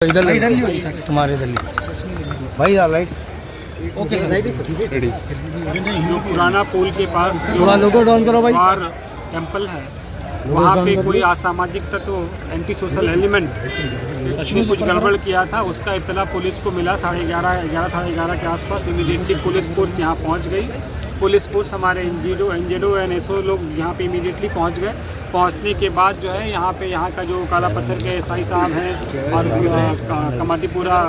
इधर नहीं होगी सर, तुम्हारे इधर भाई लाइट ओके सर। रेडी। जो पुराना पुल के पास थोड़ा लोगो डाउन करो भाई। और टेम्पल है, वहाँ पे कोई असामाजिक तत्व एंटी सोशल एलिमेंट ने कुछ गड़बड़ किया था। उसका इत्तला पुलिस को मिला 11:30 के आसपास। इमीडिएटली पुलिस फोर्स यहाँ पहुँच गई। पुलिस फोर्स हमारे एनजेडो एंड एसओ लोग यहाँ पे इमीडिएटली पहुँच गए। पहुँचने के बाद जो है यहाँ का जो काला पत्थर के एसआई साहब हैं और कमाटीपुरा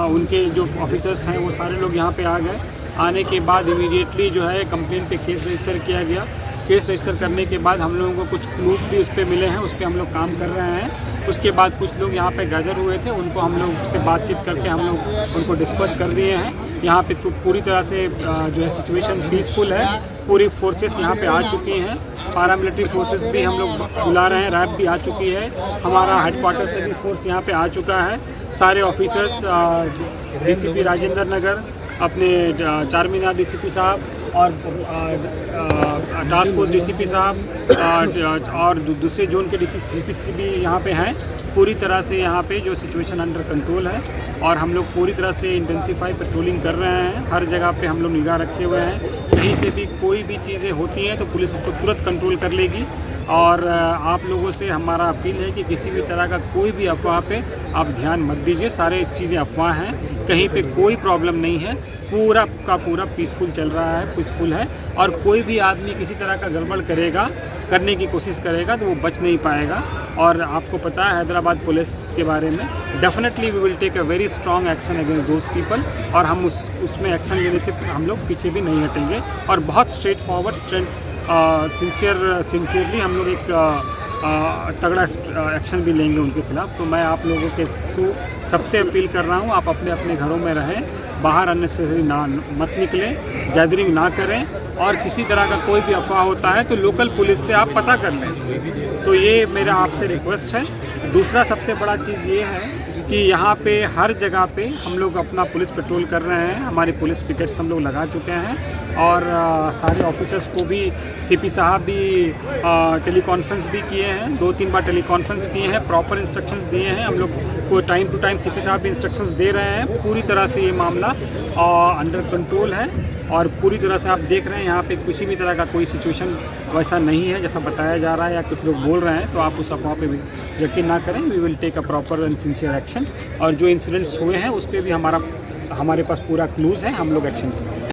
उनके जो ऑफिसर्स हैं वो सारे लोग यहाँ पे आ गए। आने के बाद इमीडिएटली जो है कंप्लेंट पे केस रजिस्टर किया गया। केस रजिस्टर करने के बाद हम लोगों को कुछ क्लूज भी उस पर मिले हैं, उस पर हम लोग काम कर रहे हैं। उसके बाद कुछ लोग यहाँ पे गैदर हुए थे, उनको हम लोग से बातचीत करके हम लोग उनको डिस्पर्स कर दिए हैं। यहाँ पे तो पूरी तरह से जो है सिचुएशन पीसफुल है। पूरी फोर्सेस यहाँ पे आ चुकी हैं। पैरामिलिट्री फोर्सेस भी हम लोग बुला रहे हैं, रैप भी आ चुकी है। हमारा हेडक्वार्टर से भी फोर्स यहाँ पे आ चुका है। सारे ऑफिसर्स डीसीपी राजेंद्र नगर, अपने चारमीनार डीसीपी साहब और टास्क फोर्स डीसीपी साहब और दूसरे जोन के डीसीपी भी यहाँ पे हैं। पूरी तरह से यहाँ पे जो सिचुएशन अंडर कंट्रोल है और हम लोग पूरी तरह से इंटेंसिफाई पेट्रोलिंग कर रहे हैं। हर जगह पे हम लोग निगाह रखे हुए हैं। कहीं से भी कोई भी चीज़ें होती हैं तो पुलिस उसको तुरंत कंट्रोल कर लेगी। और आप लोगों से हमारा अपील है कि किसी भी तरह का कोई भी अफवाह पे आप ध्यान मत दीजिए। सारे चीज़ें अफवाह हैं, कहीं पे कोई प्रॉब्लम नहीं है। पूरा का पूरा पीसफुल चल रहा है, पीसफुल है। और कोई भी आदमी किसी तरह का गड़बड़ करने की कोशिश करेगा तो वो बच नहीं पाएगा। और आपको पता है हैदराबाद पुलिस के बारे में, definitely we will take a very strong action against those people. और हम उसमें एक्शन लेने से हम लोग पीछे भी नहीं हटेंगे। और बहुत स्ट्रेट फॉरवर्ड सिंसियरली हम लोग एक तगड़ा एक्शन भी लेंगे उनके खिलाफ। तो मैं आप लोगों के थ्रू सबसे अपील कर रहा हूँ, आप अपने अपने घरों में रहें, बाहर अननेसेसरी मत निकलें, गैदरिंग ना करें। और किसी तरह का कोई भी अफवाह होता है तो लोकल पुलिस से आप पता कर लें। तो ये मेरा आपसे रिक्वेस्ट है। दूसरा सबसे बड़ा चीज़ ये है कि यहाँ पे हर जगह पे हम लोग अपना पुलिस पेट्रोल कर रहे हैं। हमारी पुलिस पिकेट्स हम लोग लगा चुके हैं। और सारे ऑफिसर्स को भी सीपी साहब भी टेलीकॉन्फ्रेंस भी किए हैं, 2-3 बार टेलीकॉन्फ्रेंस किए हैं, प्रॉपर इंस्ट्रक्शंस दिए हैं। हम लोग को टाइम टू टाइम सीपी साहब भी इंस्ट्रक्शंस दे रहे हैं। पूरी तरह से ये मामला अंडर कंट्रोल है। और पूरी तरह से आप देख रहे हैं यहाँ पे किसी भी तरह का कोई सिचुएशन वैसा नहीं है जैसा बताया जा रहा है या कुछ लोग बोल रहे हैं। तो आप उस अफवाह पे भी यकीन ना करें। We will take a proper and sincere action. और जो इंसिडेंट्स हुए हैं उस पर भी हमारे पास पूरा क्लूज़ है, हम लोग एक्शन करेंगे।